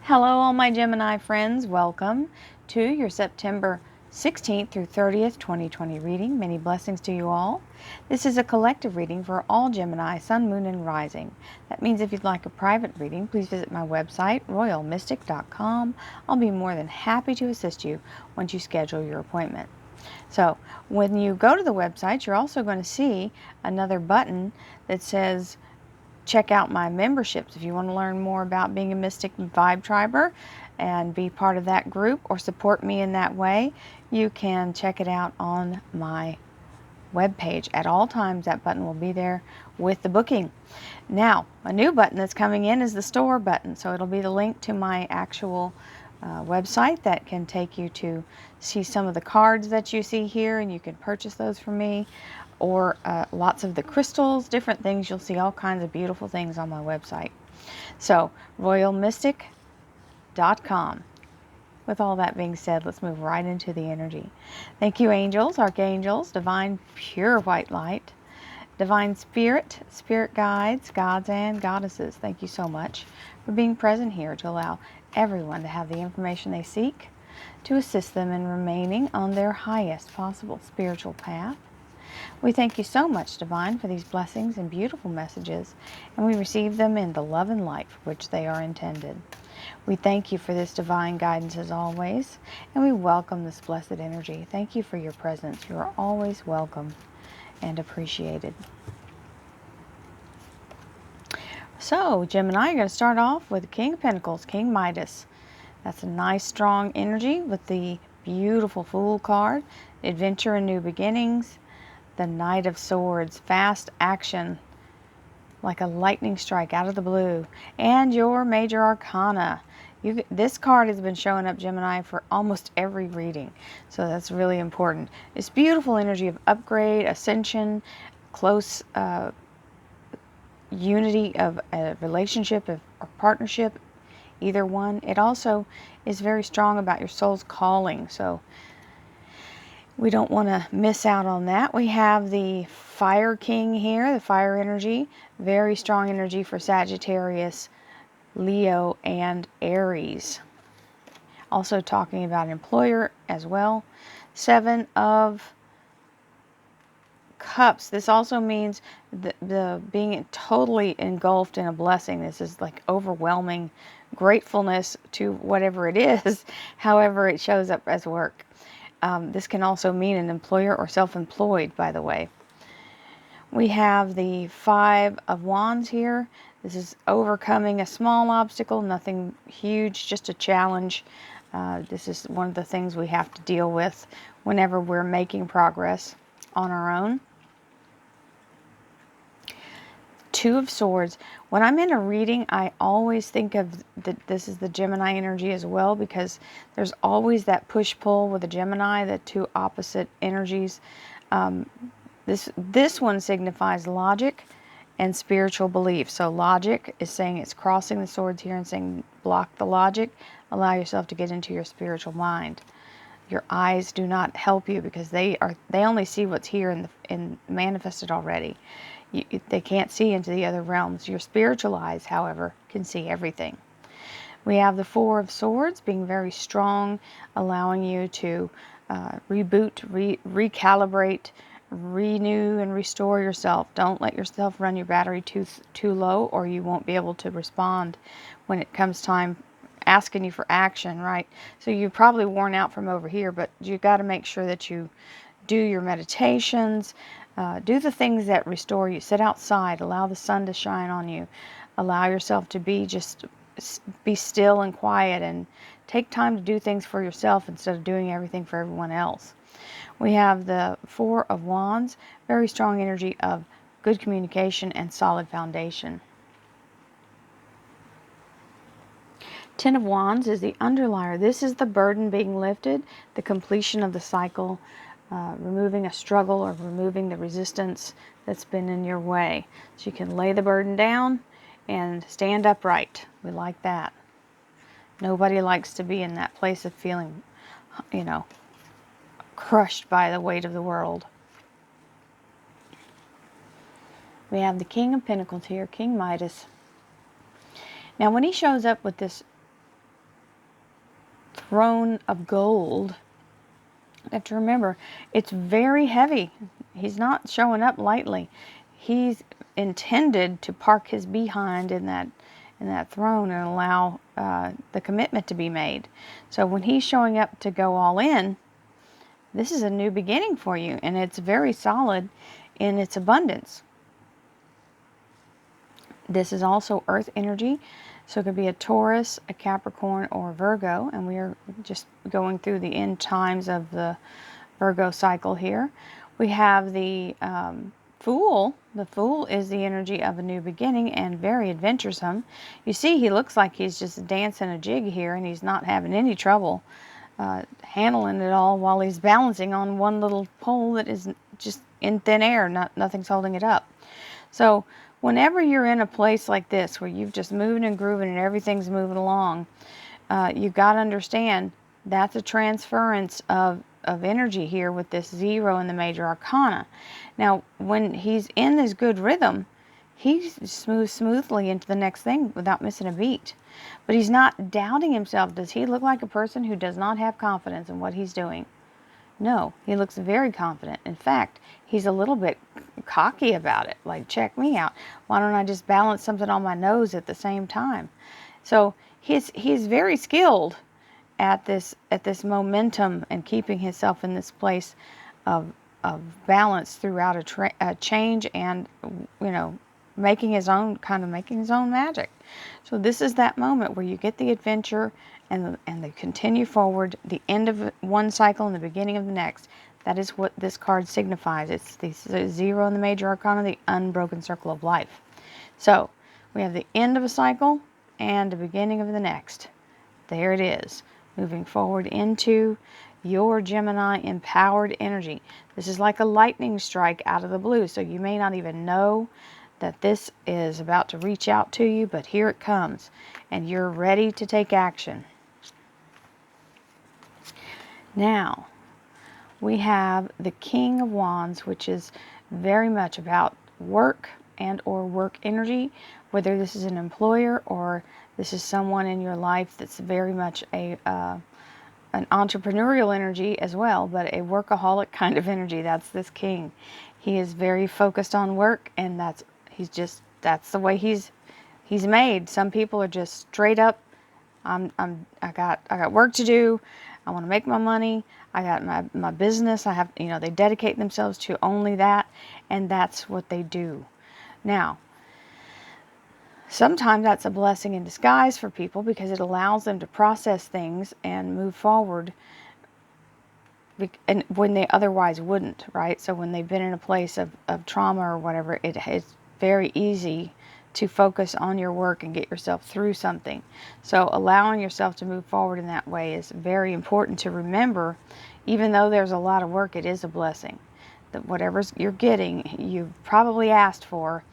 Hello, all my Gemini friends. Welcome to your September 16th through 30th, 2020 reading. Many blessings to you all. This is a collective reading for all Gemini, Sun, Moon, and Rising. That means if you'd like a private reading, please visit my website, royalmystic.com. I'll be more than happy to assist you once you schedule your appointment. So, when you go to the website, you're also going to see another button that says check out my memberships. If you want to learn more about being a Mystic Vibe Triber and be part of that group or support me in that way, you can check it out on my webpage. At all times, that button will be there with the booking. Now, a new button that's coming in is the store button. So it'll be the link to my actual website that can take you to see some of the cards that you see here, and you can purchase those from me, or lots of the crystals, different things. You'll see all kinds of beautiful things on my website. So, royalmystic.com. With all that being said, let's move right into the energy. Thank you, angels, archangels, divine pure white light, divine spirit, spirit guides, gods and goddesses. Thank you so much for being present here to allow everyone to have the information they seek to assist them in remaining on their highest possible spiritual path. We thank you so much, Divine, for these blessings and beautiful messages, and we receive them in the love and light for which they are intended. We thank you for this divine guidance as always, and we welcome this blessed energy. Thank you for your presence. You are always welcome and appreciated. So, Gemini, you're going to start off with the King of Pentacles, King Midas. That's a nice, strong energy with the beautiful Fool card, adventure and new beginnings. The Knight of Swords, fast action, like a lightning strike out of the blue. And your Major Arcana. This card has been showing up, Gemini, for almost every reading. So that's really important. It's beautiful energy of upgrade, ascension, close unity of a relationship or partnership, either one. It also is very strong about your soul's calling. So we don't want to miss out on that. We have the Fire King here, the fire energy. Very strong energy for Sagittarius, Leo, and Aries. Also talking about employer as well. Seven of Cups. This also means the being totally engulfed in a blessing. This is like overwhelming gratefulness to whatever it is, however it shows up as work. This can also mean an employer or self-employed, by the way. We have the Five of Wands here. This is overcoming a small obstacle, nothing huge, just a challenge. This is one of the things we have to deal with whenever we're making progress on our own. Two of Swords. When I'm in a reading, I always think of this is the Gemini energy as well, because there's always that push-pull with the Gemini, the two opposite energies. This one signifies logic and spiritual belief. So logic is saying it's crossing the swords here and saying block the logic, allow yourself to get into your spiritual mind. Your eyes do not help you because they only see what's here in manifested already. They can't see into the other realms. Your spiritual eyes, however, can see everything. We have the Four of Swords being very strong, allowing you to reboot, recalibrate, renew, and restore yourself. Don't let yourself run your battery too low, or you won't be able to respond when it comes time asking you for action, right? So you're probably worn out from over here, but you got to make sure that you do your meditations, do the things that restore you. Sit outside, allow the sun to shine on you, allow yourself to be still and quiet, and take time to do things for yourself instead of doing everything for everyone else. We have the Four of Wands, very strong energy of good communication and solid foundation. Ten of Wands is the underlier. This is the burden being lifted, the completion of the cycle, removing a struggle or removing the resistance that's been in your way. So you can lay the burden down and stand upright. We like that. Nobody likes to be in that place of feeling, crushed by the weight of the world. We have the King of Pentacles here, King Midas. Now when he shows up with this throne of gold, you have to remember, it's very heavy. He's not showing up lightly. He's intended to park his behind in that throne and allow the commitment to be made. So when he's showing up to go all in, this is a new beginning for you, and it's very solid in its abundance. This is also earth energy, so it could be a Taurus, a Capricorn, or a Virgo, and we are just going through the end times of the Virgo cycle here. We have the Fool. The Fool is the energy of a new beginning and very adventuresome. You see, he looks like he's just dancing a jig here, and he's not having any trouble handling it all while he's balancing on one little pole that is just in thin air. Nothing's holding it up. So whenever you're in a place like this where you've just moving and grooving and everything's moving along, you've got to understand that's a transference of energy here with this 0 in the major arcana. Now, when he's in this good rhythm, he moves smoothly into the next thing without missing a beat. But he's not doubting himself. Does he look like a person who does not have confidence in what he's doing? No, he looks very confident. In fact, he's a little bit cocky about it. Like, check me out. Why don't I just balance something on my nose at the same time? So he's very skilled at this momentum and keeping himself in this place of balance throughout a change, and making his own magic. So this is that moment where you get the adventure and they continue forward, the end of one cycle and the beginning of the next. That is what this card signifies. It's the 0 in the major arcana, the unbroken circle of life. So we have the end of a cycle and the beginning of the next. There it is, moving forward into your Gemini empowered energy. This is like a lightning strike out of the blue, so you may not even know that this is about to reach out to you, but here it comes, and you're ready to take action. Now, we have the King of Wands, which is very much about work and or work energy, whether this is an employer or this is someone in your life that's very much an entrepreneurial energy as well, but a workaholic kind of energy. That's this king. He is very focused on work, and that's the way he's made. Some people are just straight up, I got work to do. I want to make my money. I got my business. I have, they dedicate themselves to only that, and that's what they do. Now, sometimes that's a blessing in disguise for people because it allows them to process things and move forward, and when they otherwise wouldn't, right? So when they've been in a place of trauma or whatever, it's very easy to focus on your work and get yourself through something. So allowing yourself to move forward in that way is very important to remember. Even though there's a lot of work, it is a blessing. That whatever you're getting, you've probably asked for.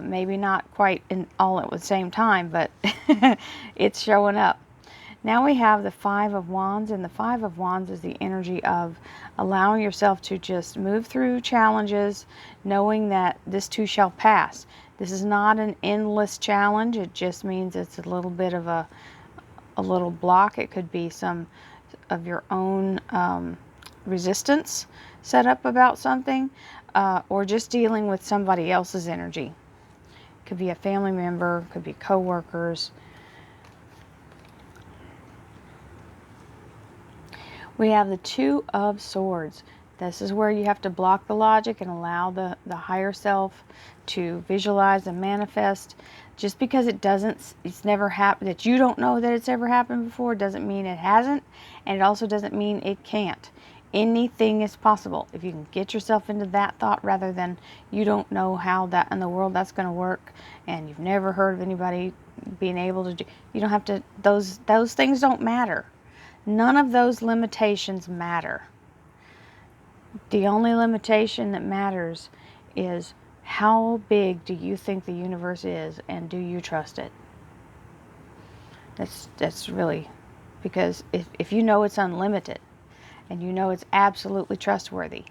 Maybe not quite in all at the same time, but it's showing up. Now we have the 5 of Wands, and the 5 of Wands is the energy of allowing yourself to just move through challenges, knowing that this too shall pass. This is not an endless challenge. It just means it's a little bit of a little block. It could be some of your own resistance set up about something, or just dealing with somebody else's energy. Could be a family member, could be co-workers. We have the 2 of Swords. This is where you have to block the logic and allow the higher self to visualize and manifest. Just because it's never happened, that you don't know that it's ever happened before, doesn't mean it hasn't, and it also doesn't mean it can't. Anything is possible if you can get yourself into that thought, rather than you don't know how that in the world that's going to work, and you've never heard of anybody being able to do. You don't have to. Those things don't matter. None of those limitations matter. The only limitation that matters is how big do you think the universe is, and do you trust it? That's really, because if you know it's unlimited, and you know it's absolutely trustworthy,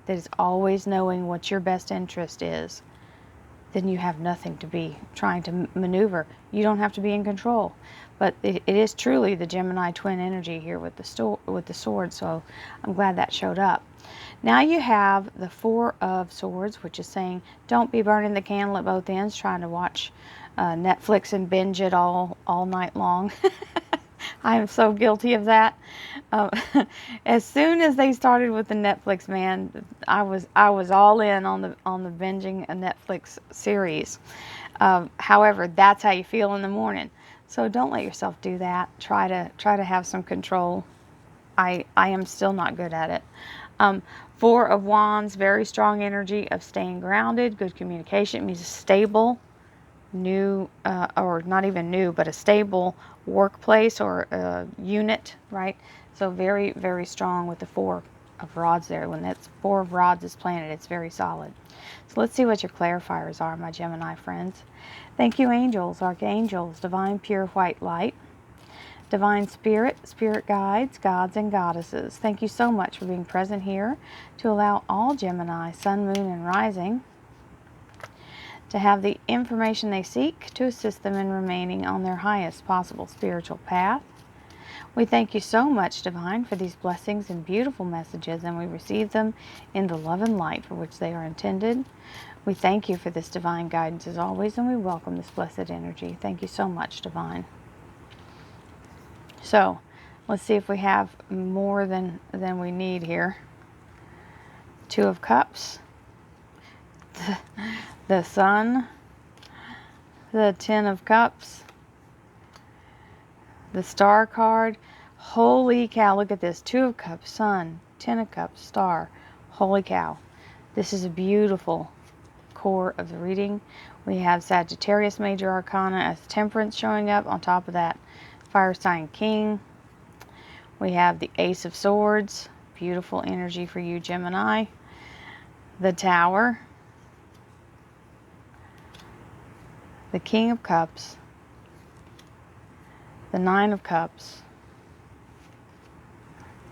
that is always knowing what your best interest is, then you have nothing to be trying to maneuver. You don't have to be in control. But it is truly the Gemini twin energy here with the sword, so I'm glad that showed up. Now you have the Four of Swords, which is saying don't be burning the candle at both ends, trying to watch Netflix and binge it all night long. I am so guilty of that. Uh, as soon as they started with the Netflix, man, I was all in on the binging a Netflix series. However, that's how you feel in the morning. So don't let yourself do that. Try to have some control. I am still not good at it. Four of Wands, very strong energy of staying grounded, good communication. It means stable, new, or not even new, but a stable workplace or unit, right? So very, very strong with the Four of Rods there. When that's Four of Rods is planted, it's very solid. So let's see what your clarifiers are, my Gemini friends. Thank you, angels, archangels, divine pure white light, divine spirit, spirit guides, gods and goddesses. Thank you so much for being present here to allow all Gemini, sun, moon, and rising to have the information they seek to assist them in remaining on their highest possible spiritual path. We thank you so much, Divine, for these blessings and beautiful messages, and we receive them in the love and light for which they are intended. We thank you for this divine guidance as always, and we welcome this blessed energy. Thank you so much, Divine. So, let's see if we have more than we need here. Two of Cups, the Sun, the Ten of Cups, the Star card. Holy cow, look at this. Two of Cups, Sun, Ten of Cups, Star. Holy cow. This is a beautiful core of the reading. We have Sagittarius Major Arcana as Temperance showing up on top of that Fire Sign King. We have the Ace of Swords. Beautiful energy for you, Gemini. The Tower. The King of Cups. The Nine of Cups.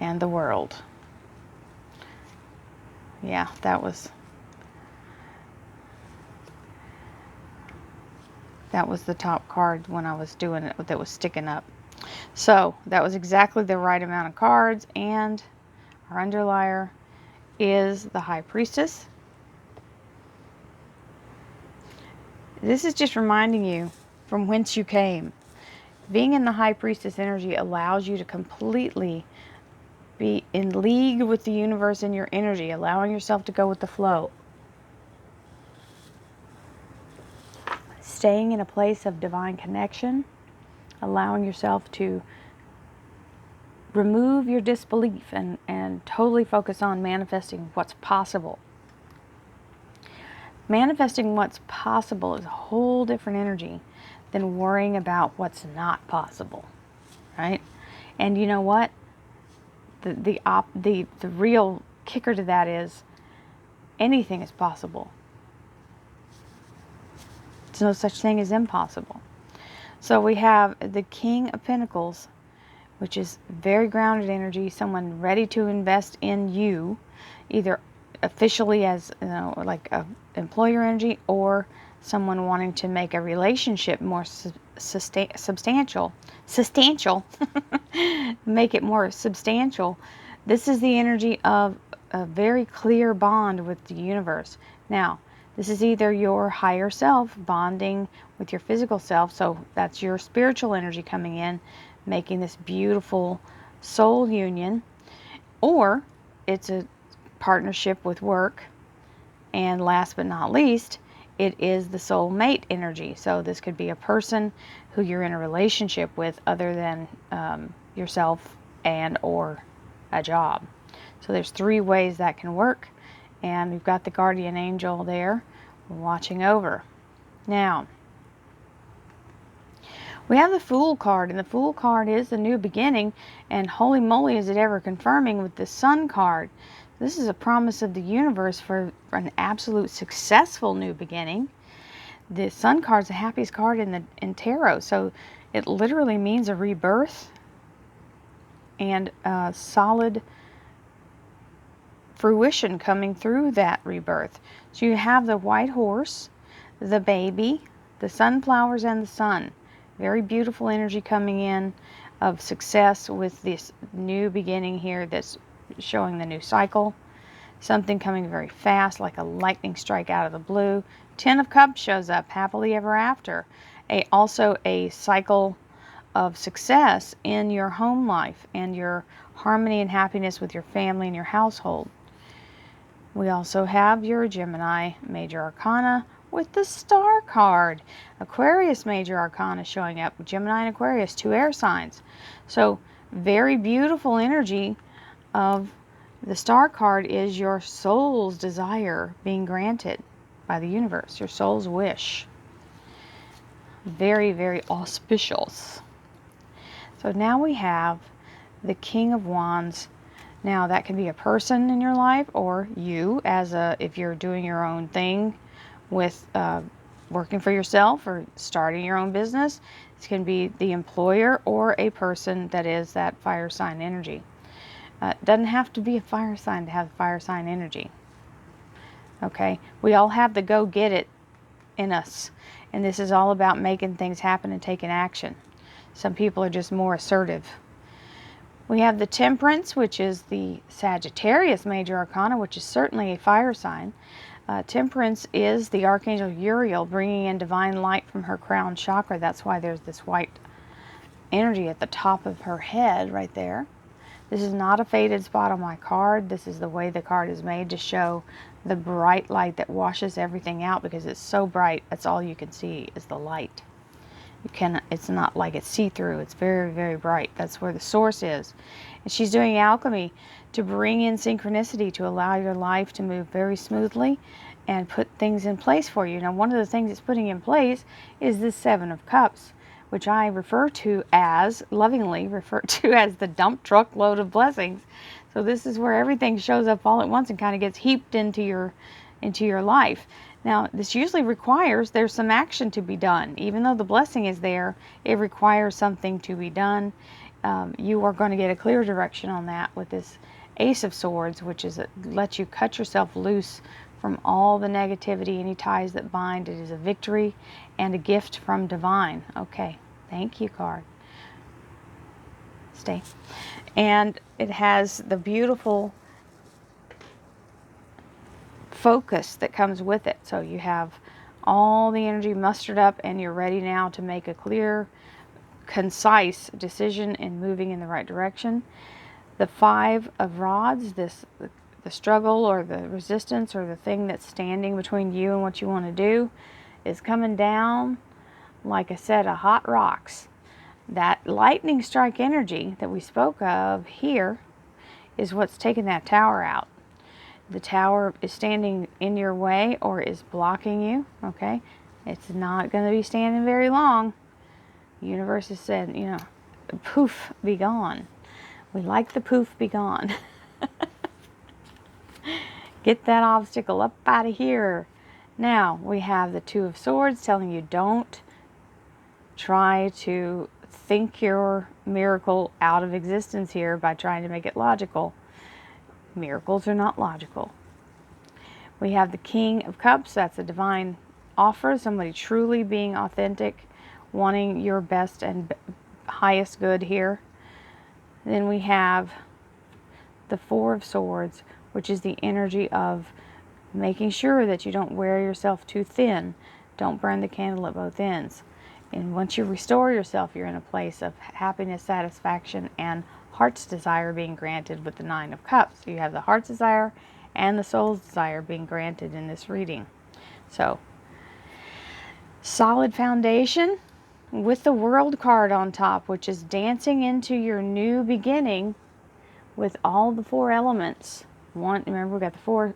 And the World. Yeah, that was the top card when I was doing it, that was sticking up. So that was exactly the right amount of cards, and our underlier is the High Priestess. This is just reminding you from whence you came. Being in the High Priestess energy allows you to completely be in league with the universe and your energy, allowing yourself to go with the flow. Staying in a place of divine connection, allowing yourself to remove your disbelief and totally focus on manifesting what's possible. Manifesting what's possible is a whole different energy than worrying about what's not possible, right? And you know what? The real kicker to that is anything is possible. There's no such thing as impossible. So we have the King of Pentacles, which is very grounded energy, someone ready to invest in you, either officially as, you know, like a employer energy, or someone wanting to make a relationship more substantial, make it more substantial. This is the energy of a very clear bond with the universe. Now, this is either your higher self bonding with your physical self, so that's your spiritual energy coming in, making this beautiful soul union, or it's a partnership with work, and last but not least, it is the soul mate energy. So this could be a person who you're in a relationship with other than yourself and or a job. So there's three ways that can work, and we've got the guardian angel there watching over. Now, we have the Fool card, and the Fool card is the new beginning, and holy moly is it ever confirming with the Sun card. This is a promise of the universe for an absolute successful new beginning. The Sun card is the happiest card in tarot, so it literally means a rebirth and a solid fruition coming through that rebirth. So you have the white horse, the baby, the sunflowers, and the sun. Very beautiful energy coming in of success with this new beginning here that's showing the new cycle. Something coming very fast, like a lightning strike out of the blue. Ten of Cups shows up, happily ever after. Also a cycle of success in your home life and your harmony and happiness with your family and your household. We also have your Gemini Major Arcana with the Star card. Aquarius Major Arcana showing up. Gemini and Aquarius, two air signs. So very beautiful energy of the Star card is your soul's desire being granted by the universe, your soul's wish. Very, very auspicious. So now we have the King of Wands. Now that can be a person in your life, or you as if you're doing your own thing with working for yourself or starting your own business. It can be the employer or a person that is that fire sign energy. Doesn't have to be a fire sign to have fire sign energy. Okay, we all have the go get it in us, and this is all about making things happen and taking action. Some people are just more assertive. We have the Temperance, which is the Sagittarius Major Arcana, which is certainly a fire sign. Temperance is the Archangel Uriel bringing in divine light from her crown chakra. That's why there's this white energy at the top of her head right there. This is not a faded spot on my card. This is the way the card is made to show the bright light that washes everything out, because it's so bright, that's all you can see is the light. It's not like it's see-through. It's very, very bright. That's where the source is. And she's doing alchemy to bring in synchronicity, to allow your life to move very smoothly and put things in place for you. Now, one of the things it's putting in place is this Seven of Cups, which I lovingly refer to as the dump truck load of blessings. So this is where everything shows up all at once and kind of gets heaped into your life. Now, this usually requires there's some action to be done. Even though the blessing is there, it requires something to be done. You are going to get a clear direction on that with this Ace of Swords, which lets you cut yourself loose from all the negativity, any ties that bind. It is a victory and a gift from divine. Okay, thank you, card. Stay. And it has the beautiful focus that comes with it. So you have all the energy mustered up and you're ready now to make a clear, concise decision in moving in the right direction. The Five of Rods, the struggle or the resistance or the thing that's standing between you and what you want to do, is coming down like a set of hot rocks. That lightning strike energy that we spoke of here is what's taking that tower out. The tower is standing in your way or is blocking you, okay? It's not going to be standing very long. The universe has said, poof, be gone. We like the poof, be gone. Get that obstacle up out of here. Now, we have the Two of Swords telling you don't try to think your miracle out of existence here by trying to make it logical. Miracles are not logical. We have the King of Cups. That's a divine offer. Somebody truly being authentic, wanting your best and highest good here. Then we have the Four of Swords, which is the energy of making sure that you don't wear yourself too thin. Don't burn the candle at both ends. And once you restore yourself, you're in a place of happiness, satisfaction, and heart's desire being granted with the Nine of Cups. So you have the heart's desire and the soul's desire being granted in this reading. So, solid foundation with the World card on top, which is dancing into your new beginning with all the four elements. Remember, we've got the four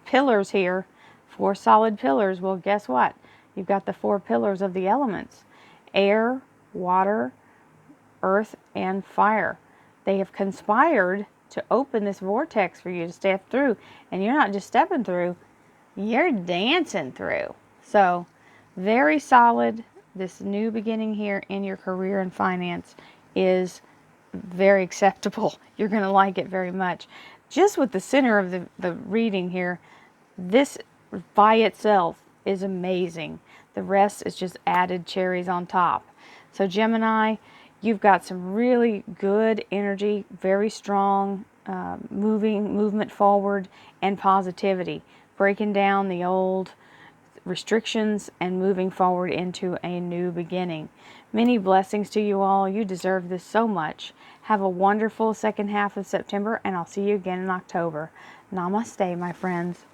pillars here, four solid pillars. Well, guess what? You've got the four pillars of the elements: air, water, earth, and fire. They have conspired to open this vortex for you to step through. And you're not just stepping through, you're dancing through. So, very solid. This new beginning here in your career and finance is very acceptable. You're going to like it very much. Just with the center of the reading here, this by itself is amazing. The rest is just added cherries on top. So Gemini, you've got some really good energy, very strong movement forward and positivity, breaking down the old restrictions and moving forward into a new beginning. Many blessings to you all. You deserve this so much. Have a wonderful second half of September, and I'll see you again in October. Namaste, my friends.